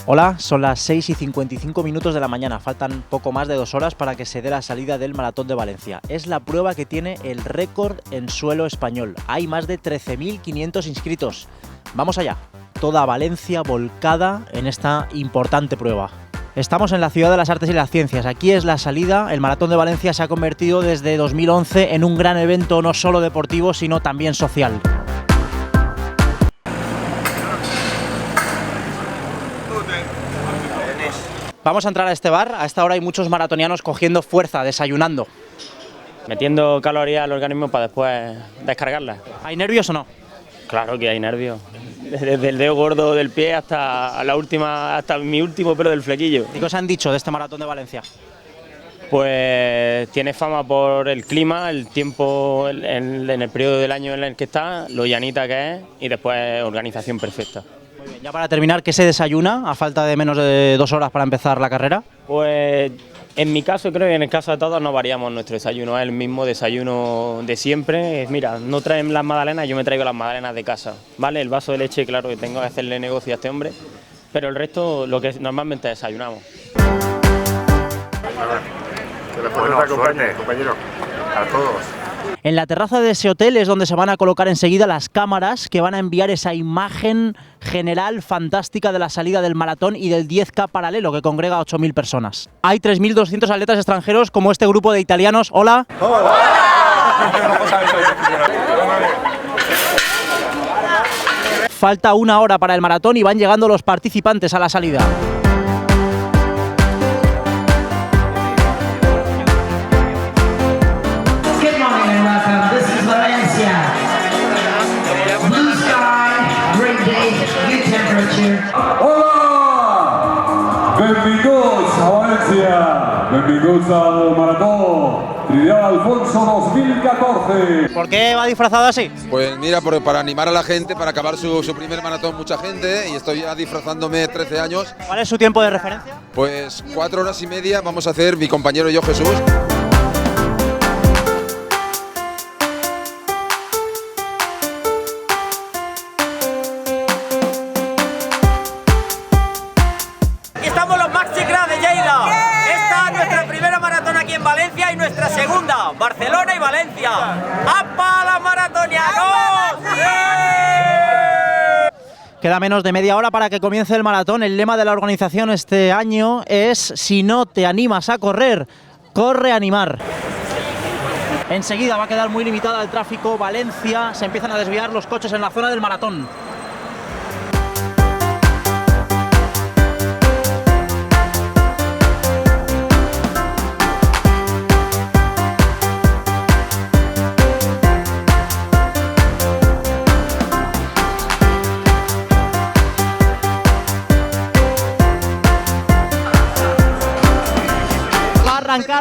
Hola, son las 6:55 de la mañana, faltan poco más de 2 horas para que se dé la salida del Maratón de Valencia. Es la prueba que tiene el récord en suelo español. Hay más de 13.500 inscritos. Vamos allá, toda Valencia volcada en esta importante prueba. Estamos en la Ciudad de las Artes y las Ciencias, aquí es la salida. El Maratón de Valencia se ha convertido desde 2011 en un gran evento no solo deportivo, sino también social. Vamos a entrar a este bar, a esta hora hay muchos maratonianos cogiendo fuerza, desayunando. Metiendo calorías al organismo para después descargarlas. ¿Hay nervios o no? Claro que hay nervios. Desde el dedo gordo del pie hasta mi último pelo del flequillo. ¿Y qué os han dicho de este Maratón de Valencia? Pues tiene fama por el clima, el tiempo en el periodo del año en el que está, lo llanita que es y después organización perfecta. Muy bien, ya para terminar, ¿qué se desayuna a falta de menos de 2 horas para empezar la carrera? Pues en mi caso, creo que en el caso de todos no variamos nuestro desayuno, es el mismo desayuno de siempre. Mira, no traen las magdalenas, yo me traigo las magdalenas de casa, ¿vale? El vaso de leche, claro que tengo que hacerle negocio a este hombre, pero el resto lo que normalmente desayunamos. Buena suerte, compañero, a todos. En la terraza de ese hotel es donde se van a colocar enseguida las cámaras que van a enviar esa imagen general fantástica de la salida del maratón y del 10K paralelo que congrega a 8.000 personas. Hay 3.200 atletas extranjeros como este grupo de italianos. ¡Hola! ¡Hola! Falta 1 hora para el maratón y van llegando los participantes a la salida. Hola! Benvinguts a Valencia, benvinguts al Maratón Tridial Alfonso 2014. ¿Por qué va disfrazado así? Pues mira, para animar a la gente, para acabar su primer maratón mucha gente, y estoy ya disfrazándome 13 años. ¿Cuál es su tiempo de referencia? Pues 4 horas y media vamos a hacer mi compañero y yo, Jesús. Estamos los Maxi Crack de Lleida. Esta es nuestra primera maratón aquí en Valencia y nuestra segunda, Barcelona y Valencia. ¡Apa la maratonianos! Queda menos de media hora para que comience el maratón. El lema de la organización este año es: si no te animas a correr, corre a animar. Enseguida va a quedar muy limitada el tráfico. Valencia, se empiezan a desviar los coches en la zona del maratón.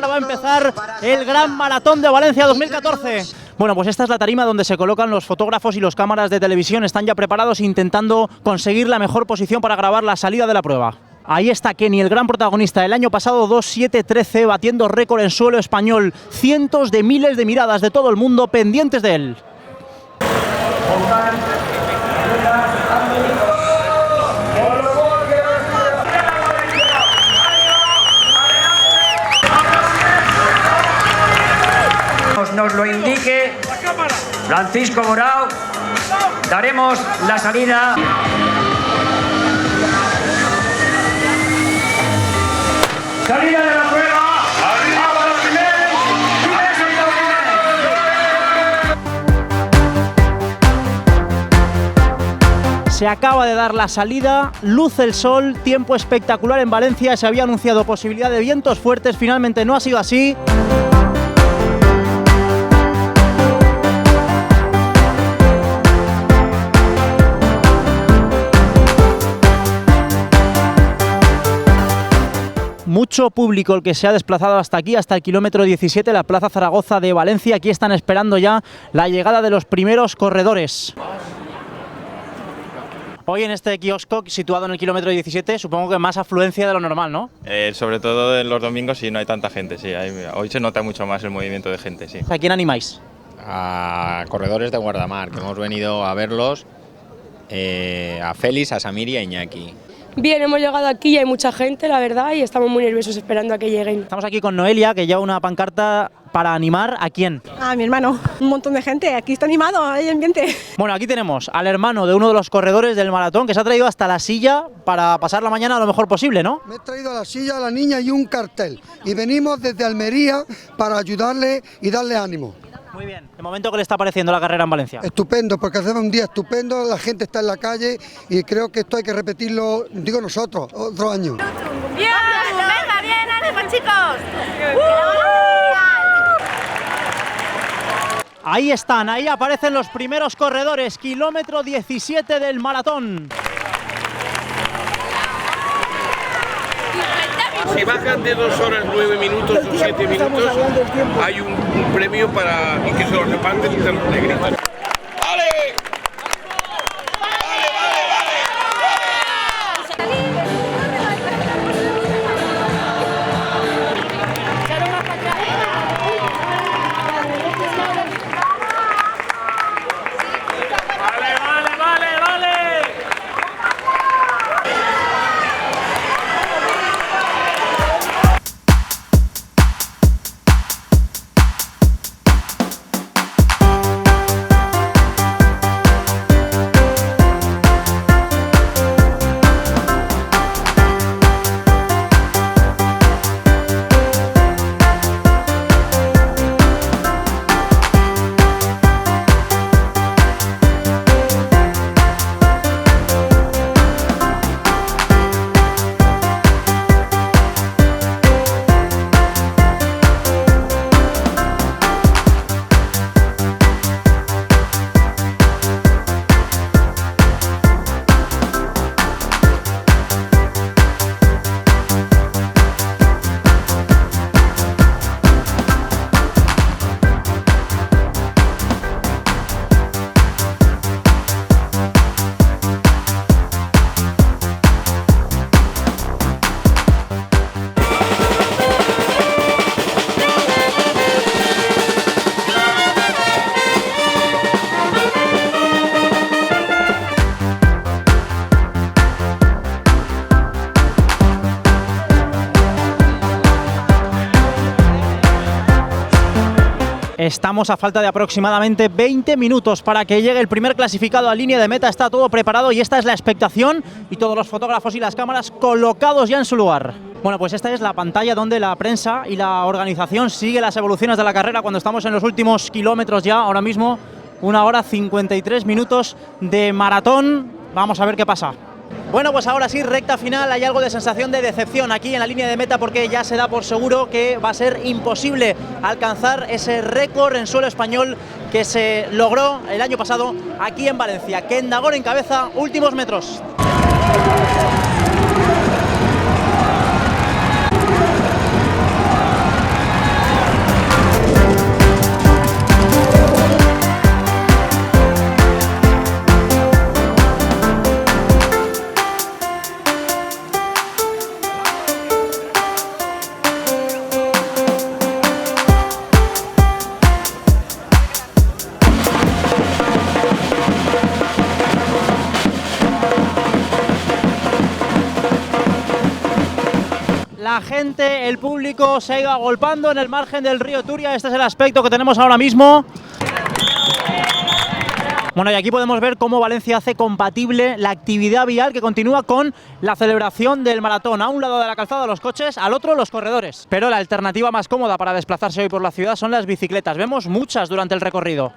Va a empezar el Gran Maratón de Valencia 2014. Bueno, pues esta es la tarima donde se colocan los fotógrafos y los cámaras de televisión. Están ya preparados intentando conseguir la mejor posición para grabar la salida de la prueba. Ahí está Kenny, el gran protagonista. El año pasado 2:7:13, batiendo récord en suelo español. Cientos de miles de miradas de todo el mundo pendientes de él. Nos lo indique Francisco Morao, daremos la salida. Salida de la prueba. Se acaba de dar la salida, luce el sol, tiempo espectacular en Valencia. Se había anunciado posibilidad de vientos fuertes, finalmente no ha sido así. Mucho público el que se ha desplazado hasta aquí, hasta el kilómetro 17, la Plaza Zaragoza de Valencia. Aquí están esperando ya la llegada de los primeros corredores. Hoy en este kiosco situado en el kilómetro 17, supongo que más afluencia de lo normal, ¿no? Sobre todo en los domingos sí no hay tanta gente, sí. Hoy se nota mucho más el movimiento de gente, sí. ¿A quién animáis? A corredores de Guardamar, que hemos venido a verlos, a Félix, a Samir y a Iñaki. Bien, hemos llegado aquí y hay mucha gente, la verdad, y estamos muy nerviosos esperando a que lleguen. Estamos aquí con Noelia, que lleva una pancarta para animar ¿a quién? A mi hermano, un montón de gente, aquí está animado, hay ambiente. Bueno, aquí tenemos al hermano de uno de los corredores del maratón que se ha traído hasta la silla para pasar la mañana lo mejor posible, ¿no? Me he traído a la silla a la niña y un cartel y venimos desde Almería para ayudarle y darle ánimo. Muy bien. ¿De momento qué le está pareciendo la carrera en Valencia? Estupendo, porque hacemos un día estupendo, la gente está en la calle y creo que esto hay que repetirlo, digo nosotros, otro año. ¡Bien! ¡Venga, bien, ánimo, chicos! Ahí están, ahí aparecen los primeros corredores, kilómetro 17 del maratón. Si bajan de 2 horas 9 minutos o 7 minutos, hay un premio para y que se lo reparten entre los negritos. Estamos a falta de aproximadamente 20 minutos para que llegue el primer clasificado a línea de meta. Está todo preparado y esta es la expectación y todos los fotógrafos y las cámaras colocados ya en su lugar. Bueno, pues esta es la pantalla donde la prensa y la organización sigue las evoluciones de la carrera cuando estamos en los últimos kilómetros ya. Ahora mismo 1 hora 53 minutos de maratón. Vamos a ver qué pasa. Bueno, pues ahora sí, recta final, hay algo de sensación de decepción aquí en la línea de meta porque ya se da por seguro que va a ser imposible alcanzar ese récord en suelo español que se logró el año pasado aquí en Valencia. Kendagor en cabeza, últimos metros. La gente, el público se ha ido agolpando en el margen del río Turia. Este es el aspecto que tenemos ahora mismo. Bueno, y aquí podemos ver cómo Valencia hace compatible la actividad vial que continúa con la celebración del maratón. A un lado de la calzada los coches, al otro los corredores. Pero la alternativa más cómoda para desplazarse hoy por la ciudad son las bicicletas. Vemos muchas durante el recorrido.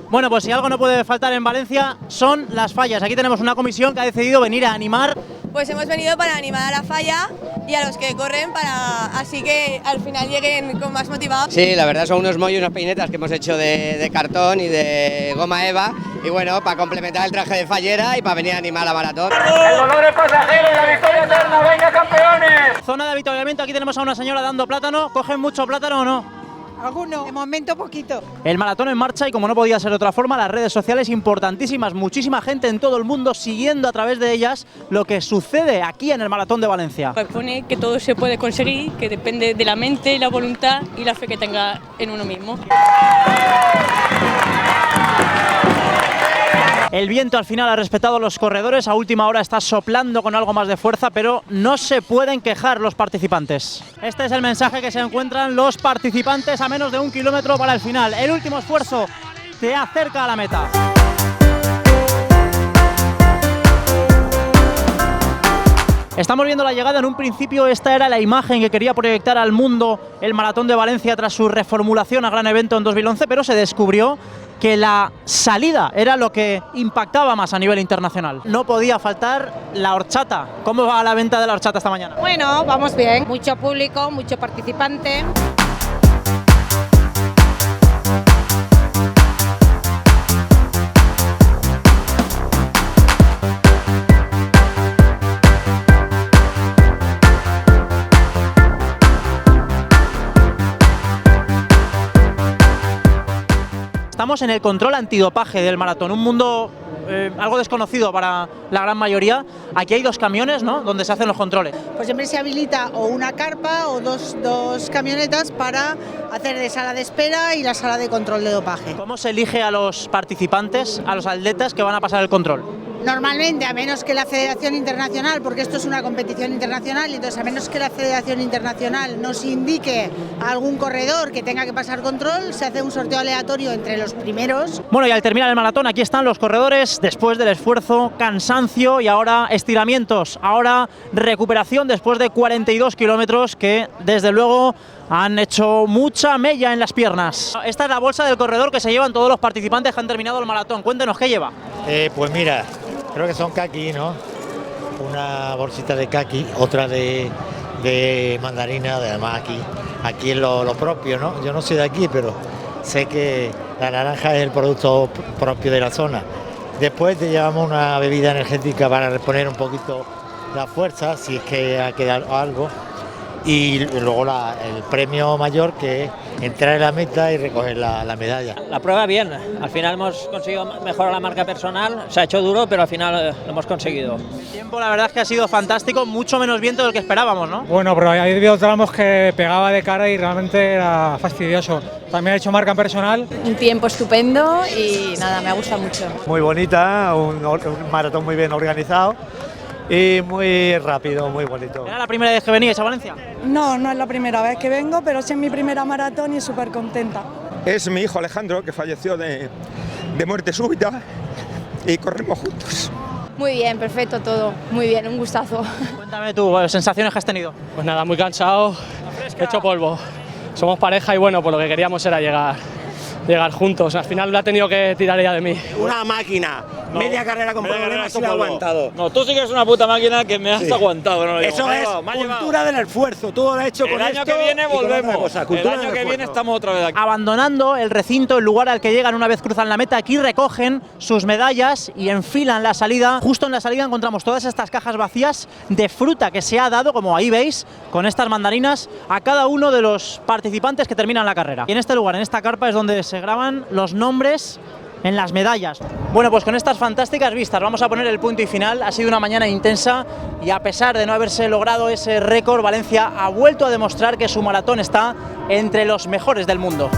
Bueno, pues si algo no puede faltar en Valencia son las fallas. Aquí tenemos una comisión que ha decidido venir a animar. Pues hemos venido para animar a la falla y a los que corren para así que al final lleguen con más motivados. Sí, la verdad son unos mollos y unas peinetas que hemos hecho de cartón y de goma eva y bueno, para complementar el traje de fallera y para venir a animar a maratón. El dolor es pasajero y la victoria eterna, venga campeones. Zona de avituallamiento, aquí tenemos a una señora dando plátano. ¿Cogen mucho plátano o no? alguno, de momento poquito. El maratón en marcha y como no podía ser de otra forma, las redes sociales importantísimas, muchísima gente en todo el mundo siguiendo a través de ellas lo que sucede aquí en el Maratón de Valencia. Propone que todo se puede conseguir, que depende de la mente, la voluntad y la fe que tenga en uno mismo. El viento al final ha respetado a los corredores, a última hora está soplando con algo más de fuerza, pero no se pueden quejar los participantes. Este es el mensaje que se encuentran los participantes a menos de 1 kilómetro para el final. El último esfuerzo te acerca a la meta. Estamos viendo la llegada. En un principio esta era la imagen que quería proyectar al mundo el Maratón de Valencia tras su reformulación a gran evento en 2011, pero se descubrió que la salida era lo que impactaba más a nivel internacional. No podía faltar la horchata. ¿Cómo va la venta de la horchata esta mañana? Bueno, vamos bien. Mucho público, mucho participante. Estamos en el control antidopaje del maratón, un mundo algo desconocido para la gran mayoría. Aquí hay 2 camiones, ¿no?, donde se hacen los controles. Pues siempre se habilita o una carpa o dos camionetas para hacer de sala de espera y la sala de control de dopaje. ¿Cómo se elige a los participantes, a los atletas que van a pasar el control? Normalmente, a menos que la Federación Internacional, porque esto es una competición internacional, y entonces a menos que la Federación Internacional nos indique a algún corredor que tenga que pasar control, se hace un sorteo aleatorio entre los primeros. Bueno, y al terminar el maratón, aquí están los corredores, después del esfuerzo, cansancio y ahora estiramientos, ahora recuperación después de 42 kilómetros que, desde luego, han hecho mucha mella en las piernas. Esta es la bolsa del corredor que se llevan todos los participantes que han terminado el maratón. Cuéntenos, ¿qué lleva? Pues mira, creo que son kaki, ¿no? Una bolsita de kaki, otra de mandarina, además aquí es lo propio, ¿no? Yo no soy de aquí, pero sé que la naranja es el producto propio de la zona. Después te llevamos una bebida energética para reponer un poquito la fuerza, si es que ha quedado algo. Y luego el premio mayor, que es entrar en la meta y recoger la medalla. La prueba bien, al final hemos conseguido mejorar la marca personal, se ha hecho duro, pero al final lo hemos conseguido. El tiempo la verdad es que ha sido fantástico, mucho menos viento del que esperábamos, ¿no? Bueno, pero hay habido tramos que pegaba de cara y realmente era fastidioso. También he hecho marca personal. Un tiempo estupendo y nada, me ha gustado mucho. Muy bonita, un maratón muy bien organizado. Y muy rápido, muy bonito. ¿Era la primera vez que veníais a Valencia? No, no es la primera vez que vengo, pero sí es mi primera maratón y súper contenta. Es mi hijo Alejandro, que falleció de muerte súbita, y corremos juntos. Muy bien, perfecto todo, muy bien, un gustazo. Cuéntame tú, sensaciones que has tenido. Pues nada, muy cansado, he hecho polvo. Somos pareja y bueno, pues lo que queríamos era llegar juntos. Al final lo ha tenido que tirar ella de mí. Una máquina, no, media carrera con problemas y me ha aguantado. No, tú sí que eres una puta máquina que me has aguantado. No, eso es cultura del esfuerzo, tú lo has hecho con esto. El año que viene volvemos, el año que viene estamos otra vez aquí. Abandonando el recinto, el lugar al que llegan una vez cruzan la meta, aquí recogen sus medallas y enfilan la salida. Justo en la salida encontramos todas estas cajas vacías de fruta que se ha dado, como ahí veis, con estas mandarinas, a cada uno de los participantes que terminan la carrera. Y en este lugar, en esta carpa, es donde se graban los nombres en las medallas. Bueno, pues con estas fantásticas vistas vamos a poner el punto y final. Ha sido una mañana intensa y a pesar de no haberse logrado ese récord, Valencia ha vuelto a demostrar que su maratón está entre los mejores del mundo.